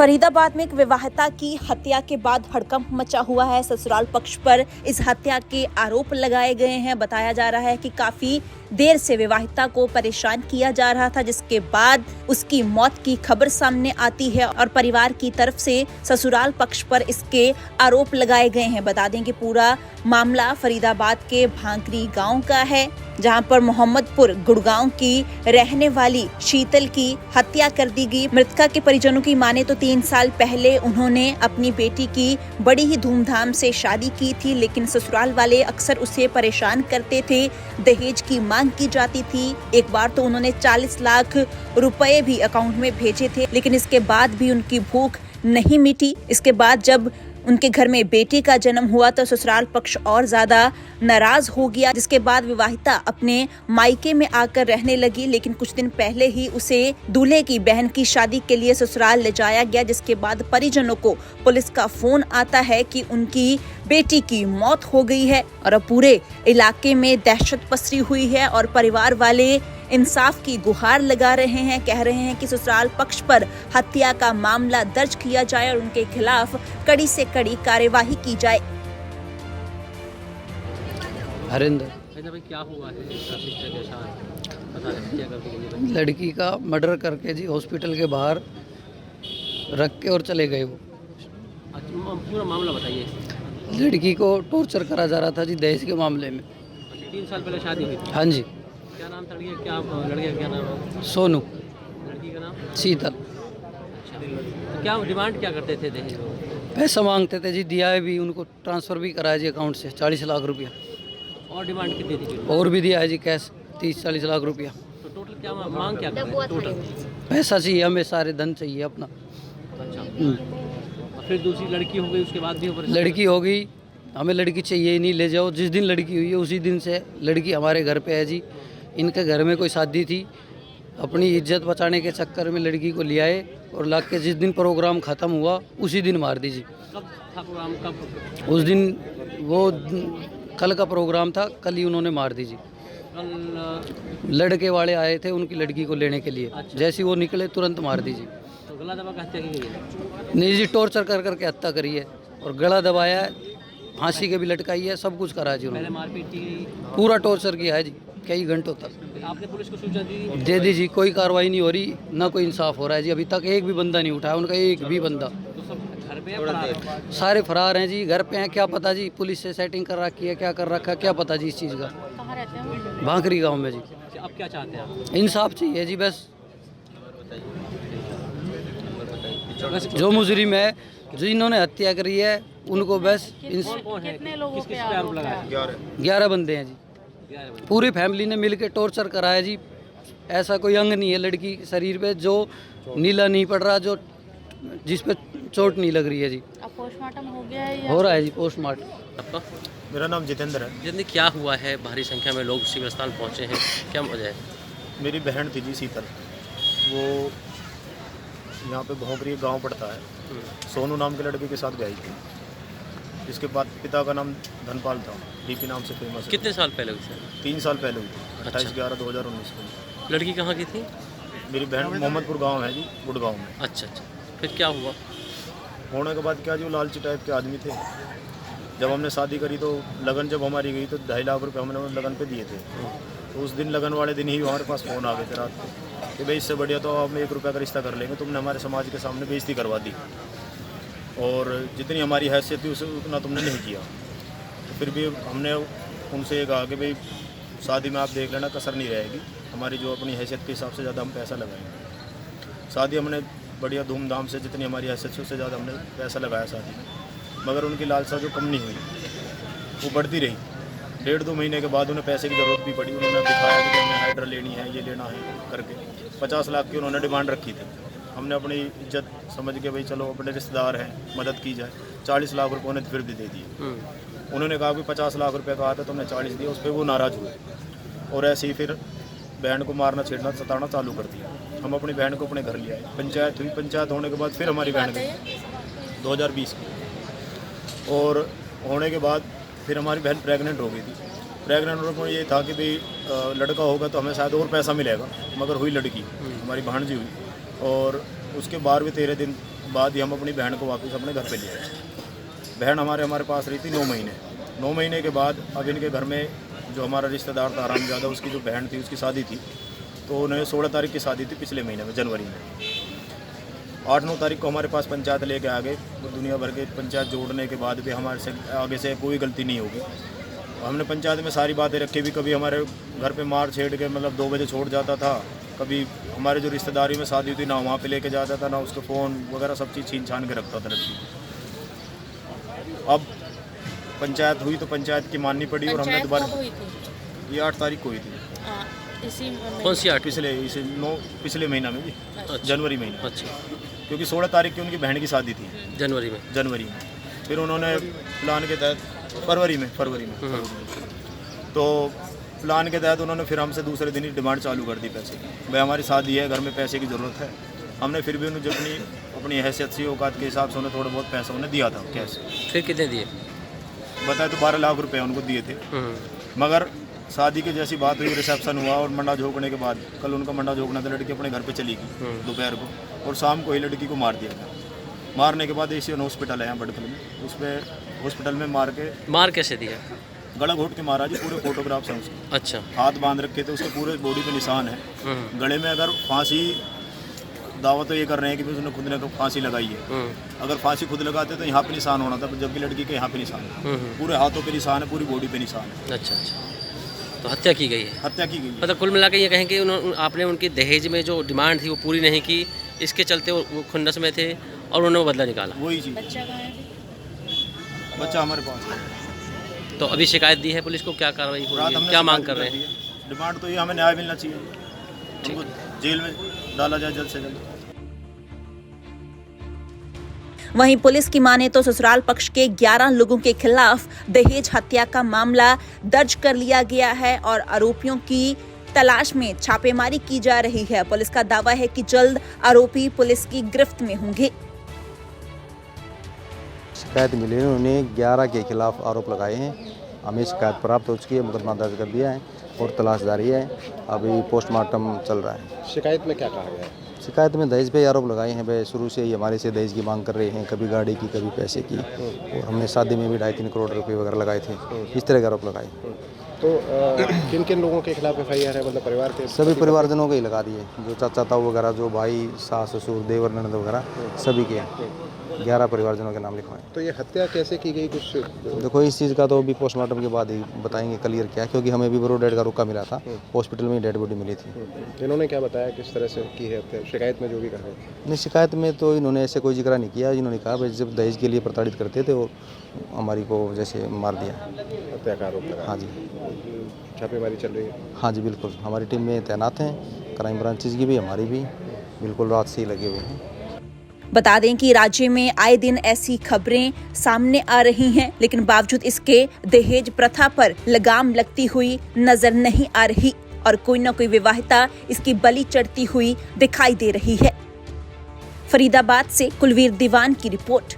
फरीदाबाद में एक विवाहिता की हत्या के बाद हड़कंप मचा हुआ है। ससुराल पक्ष पर इस हत्या के आरोप लगाए गए हैं। बताया जा रहा है कि काफी देर से विवाहिता को परेशान किया जा रहा था, जिसके बाद उसकी मौत की खबर सामने आती है और परिवार की तरफ से ससुराल पक्ष पर इसके आरोप लगाए गए हैं। बता दें कि पूरा मामला फरीदाबाद के भांकरी गांव का है, जहां पर मोहम्मदपुर गुड़गांव की रहने वाली शीतल की हत्या कर दी गई। मृतका के परिजनों की माने तो 3 साल पहले उन्होंने अपनी बेटी की बड़ी ही धूमधाम से शादी की थी, लेकिन ससुराल वाले अक्सर उसे परेशान करते थे। दहेज की मांग की जाती थी। एक बार तो उन्होंने 40 लाख रुपए भी अकाउंट में भेजे थे, लेकिन इसके बाद भी उनकी भूख नहीं मिटी। इसके बाद जब उनके घर में बेटी का जन्म हुआ तो ससुराल पक्ष और ज्यादा नाराज हो गया, जिसके बाद विवाहिता अपने मायके में आकर रहने लगी। लेकिन कुछ दिन पहले ही उसे दूल्हे की बहन की शादी के लिए ससुराल ले जाया गया, जिसके बाद परिजनों को पुलिस का फोन आता है कि उनकी बेटी की मौत हो गई है और अब पूरे इलाके में दहशत पसरी हुई है और परिवार वाले इंसाफ की गुहार लगा रहे हैं। कह रहे हैं कि ससुराल पक्ष पर हत्या का मामला दर्ज किया जाए और उनके खिलाफ कड़ी से कड़ी कार्यवाही की जाए। हरिंदर भाई क्या हुआ है? लड़की का मर्डर करके जी हॉस्पिटल के बाहर रख के और चले गए वो। अच्छा, पूरा मामला बताइए। लड़की को टॉर्चर करा जा रहा था जी दहेज के मामले में। 3 साल पहले शादी हुई थी। हाँ जी। क्या नाम था लड़की का? लड़के का क्या नाम है? सोनू। लड़की का नाम शीतल। तो क्या डिमांड क्या करते थे दहेज? पैसा मांगते थे जी, दिया है भी, उनको ट्रांसफ़र भी कराया जी अकाउंट से 40 लाख रुपया। और डिमांड कितनी थी? और भी दिया है जी कैश 30-40 लाख रुपया। तो टोटल क्या मांग क्या कर रहे हैं? टोटल पैसा चाहिए हमें, सारे धन चाहिए अपना। अच्छा, और फिर दूसरी लड़की हो गई, उसके बाद भी लड़की हो गई, हमें लड़की चाहिए ही नहीं, ले जाओ। जिस दिन लड़की हुई है उसी दिन से लड़की हमारे घर पे है जी। इनके घर में कोई शादी थी, अपनी इज्जत बचाने के चक्कर में लड़की को ले आए और ला के जिस दिन प्रोग्राम ख़त्म हुआ उसी दिन मार दी जी। कब था प्रोग्राम? कब? उस दिन वो कल का प्रोग्राम था, कल ही उन्होंने मार दी जी। कल लड़के वाले आए थे उनकी लड़की को लेने के लिए। अच्छा। जैसे ही वो निकले तुरंत मार दी जी। तो गला दबा कर हत्या की गई है? नहीं जी, टॉर्चर कर करके हत्या करी है और गला दबाया है, फांसी के भी लटकाई है, सब कुछ करा जी पहले उन्होंने। मारपीट की? पूरा टॉर्चर किया है जी कई घंटों तक। आपने पुलिस को सूचना दी? दे दी जी, कोई कार्रवाई नहीं हो रही, ना कोई इंसाफ हो रहा है जी। अभी तक एक भी बंदा नहीं उठाया उनका, एक भी बंदा। तो सब घर पे है, फरार है? सारे फरार हैं जी, घर पे हैं। क्या पता जी, पुलिस से सेटिंग कर रखी है, क्या कर रखा है, क्या पता जी इस चीज़ का। कहाँ रहते हैं? भांकरी गांव में जी। अब क्या चाहते हैं आप? इंसाफ चाहिए जी बस। जो मुजरिम है, जो इन्होंने हत्या करी है, उनको बस कौन है? किस पे आरोप लगाया? 11 बंदे हैं जी। 11 बंदे। पूरी फैमिली ने मिलकर टॉर्चर कराया जी। ऐसा कोई अंग नहीं है लड़की के शरीर पे जो नीला नहीं पड़ रहा, जो जिस पे चोट नहीं लग रही है जी। अब पोस्टमार्टम हो गया है या? हो रहा है जी पोस्टमार्टम। आपका? मेरा नाम जितेंद्र है। जितनी क्या हुआ है? भारी संख्या में लोग सिविल अस्पताल पहुंचे हैं, क्या वजह है? मेरी बहन थी जी शीतल, वो यहाँ पे भोंकरी गांव पड़ता है, सोनू नाम के लड़के के साथ गई थी, जिसके बाद पिता का नाम धनपाल था, डीपी नाम से फेमस है। कितने साल पहले हुई सर? 3 साल पहले हुई थी, 28/11/2019 को। लड़की कहाँ की थी? मेरी बहन मोहम्मदपुर गांव है जी, गुड़गांव में। अच्छा अच्छा, फिर क्या हुआ? होने के बाद क्या जी, वो लालची टाइप के आदमी थे। जब हमने शादी करी तो लगन जब हमारी गई तो 2.5 लाख रुपये हमने लगन पे दिए थे। तो उस दिन लगन वाले दिन ही हमारे पास फ़ोन आ गए थे रात को कि भाई इससे बढ़िया तो हम 1 रुपये का रिश्ता कर लेंगे। तुमने हमारे समाज के सामने बेइज्जती करवा दी और जितनी हमारी हैसियत थी उसे उतना तुमने नहीं किया। तो फिर भी हमने उनसे ये कहा कि भाई शादी में आप देख लेना, कसर नहीं रहेगी, हमारी जो अपनी हैसियत के हिसाब से ज़्यादा हम पैसा लगाएंगे। शादी हमने बढ़िया धूमधाम से, जितनी हमारी हैसियत से उससे ज़्यादा हमने पैसा लगाया शादी में, मगर उनकी लालसा जो कम नहीं हुई, वो बढ़ती रही। 1.5-2 महीने के बाद उन्हें पैसे की ज़रूरत भी पड़ी। उन्होंने दिखाया कि हमें हाइड्रा लेनी है, ये लेना है करके 50 लाख की उन्होंने डिमांड रखी थी। हमने अपनी इज्जत समझ के भाई चलो अपने रिश्तेदार हैं, मदद की जाए, 40 लाख रुपये उन्हें फिर भी दे दिए। उन्होंने कहा कि 50 लाख रुपये कहा था तो हमने 40 दिए। उस पर वो नाराज़ हुए और ऐसे ही फिर बहन को मारना, छेड़ना, सताना चालू कर दिया। हम अपनी बहन को अपने घर ले आए, पंचायत हुई। पंचायत होने के बाद फिर हमारी बहन गई 2020 की, और होने के बाद फिर हमारी बहन प्रेग्नेंट हो गई थी। प्रेग्नेंट होने पर ये था कि भाई लड़का होगा तो हमें शायद और पैसा मिलेगा, मगर हुई लड़की, हमारी भांजी हुई। और उसके 12वें 13 दिन बाद ही हम अपनी बहन को वापस अपने घर पे ले आए। बहन हमारे पास रही थी 9 महीने। 9 महीने के बाद अब इनके घर में जो हमारा रिश्तेदार था हरामजादा, उसकी जो बहन थी उसकी शादी थी, तो उन्हें 16 तारीख की शादी थी पिछले महीने में, जनवरी में। 8-9 तारीख को हमारे पास पंचायत लेके आ गए। दुनिया भर के पंचायत जोड़ने के बाद भी हमारे से आगे से कोई गलती नहीं होगी। हमने पंचायत में सारी बातें रखी भी, कभी हमारे घर पे मार छेड़ के मतलब 2 बजे छोड़ जाता था, कभी हमारे जो रिश्तेदारी में शादी थी ना वहाँ पे लेके जाता था, ना उसके फ़ोन वगैरह सब चीज़ छीन छान के रखता था लड़की। अब पंचायत हुई तो पंचायत की माननी पड़ी और हमने दोबारा, हुई थी? ये 8 तारीख को हुई थी। इसी कौन सी 8? पिछले महीना में जी, जनवरी महीने। अच्छा, क्योंकि 16 तारीख की उनकी बहन की शादी थी जनवरी में। फिर उन्होंने प्लान के तहत फरवरी में तो प्लान के तहत उन्होंने फिर हमसे दूसरे दिन ही डिमांड चालू कर दी पैसे की। भाई हमारी शादी है, घर में पैसे की ज़रूरत है। हमने फिर भी उन्हें जितनी अपनी हैसियत सी औकात के हिसाब से उन्हें थोड़ा बहुत पैसा उन्हें दिया था कैश। फिर कितने दिए? बताए तो 12 लाख रुपए उनको दिए थे। मगर शादी की जैसी बात हुई, रिसेप्शन हुआ और मंडा झोंकने के बाद, कल उनका मंडा झोंकना था, लड़की अपने घर पे चली गई दोपहर को और शाम को ही लड़की को मार दिया गया। मारने के बाद एशियन हॉस्पिटल है यहाँ बड़कल में, उसमें हॉस्पिटल में मार कैसे दिया? गला घोट के मारा जी। पूरे फोटोग्राफ्स हैं उसके। अच्छा, हाथ बांध रखे थे, उसके पूरे बॉडी पे निशान है। गले में अगर फांसी, दावा तो ये कर रहे हैं कि उसने खुद ने फांसी लगाई है। अगर फांसी खुद लगाते तो यहाँ पे निशान होना था, जबकि लड़की के यहाँ पे निशान है। पूरे हाथों पे निशान है, पूरी बॉडी पे निशान है। अच्छा, तो हत्या की गई है। हत्या की गई है। मतलब कुल मिला के ये कहें कि आपने उनकी दहेज में जो डिमांड थी वो पूरी नहीं की, इसके चलते वो खुन्नस में थे और उन्होंने वो बदला निकाला। वही चीज़। बच्चा कहाँ है? बच्चा हमारे पास है। तो अभी शिकायत दी है पुलिस को, क्या कार्रवाई हो रही है, क्या मांग कर रहे हैं? डिमांड तो ये हमें न्याय मिलना चाहिए, उनको जेल में डाला जाए जल्द से जल्द। वहीं पुलिस की माने तो ससुराल पक्ष के 11 लोगों के खिलाफ दहेज हत्या का मामला दर्ज कर लिया गया है और आरोपियों की तलाश में छापेमारी की जा रही है। पुलिस का दावा है कि जल्द आरोपी पुलिस की गिरफ्त में होंगे। शिकायत मिली है, उन्होंने 11 के खिलाफ आरोप लगाए हैं। हमें शिकायत प्राप्त हो चुकी है, मुकदमा दर्ज कर दिया है और तलाश जारी है। अभी पोस्टमार्टम चल रहा है। शिकायत में क्या कहा गया है? शिकायत में दहेज पे आरोप लगाए हैं। भाई शुरू से ही हमारे से दहेज की मांग कर रहे हैं, कभी गाड़ी की कभी पैसे की, और हमने शादी में भी 2.5-3 करोड़ रुपए वगैरह लगाए थे। इस तरह के आरोप लगाए। तो किन किन लोगों के खिलाफ FIR है? मतलब परिवार के सभी परिवारजनों के ही लगा दिए, जो चाचा ताऊ वगैरह, जो भाई, सास ससुर, देवर ननद वगैरह सभी के 11 परिवारजनों के नाम लिखवाएं। तो ये हत्या कैसे की गई कुछ? देखो इस चीज़ का तो अभी पोस्टमार्टम के बाद ही बताएंगे क्लियर क्या, क्योंकि हमें भी ब्रो डेड का रुका मिला था, हॉस्पिटल में डेड बॉडी मिली थी। इन्होंने क्या बताया किस तरह से की है हत्या? शिकायत में जो भी कहा है? नहीं, शिकायत में तो इन्होंने ऐसे कोई जिक्र नहीं किया। इन्होंने कहा भाई जब दहेज के लिए प्रताड़ित करते थे और हमारी को जैसे मार दिया। हत्या का आरोप लगा? हाँ जी। छापेमारी चल रही है? हाँ जी बिल्कुल, हमारी टीम में तैनात हैं, क्राइम ब्रांचेज की भी, हमारी भी, बिल्कुल रात से ही लगे हुए हैं। बता दें कि राज्य में आए दिन ऐसी खबरें सामने आ रही हैं, लेकिन बावजूद इसके दहेज प्रथा पर लगाम लगती हुई नजर नहीं आ रही और कोई न कोई विवाहिता इसकी बलि चढ़ती हुई दिखाई दे रही है। फरीदाबाद से कुलवीर दीवान की रिपोर्ट।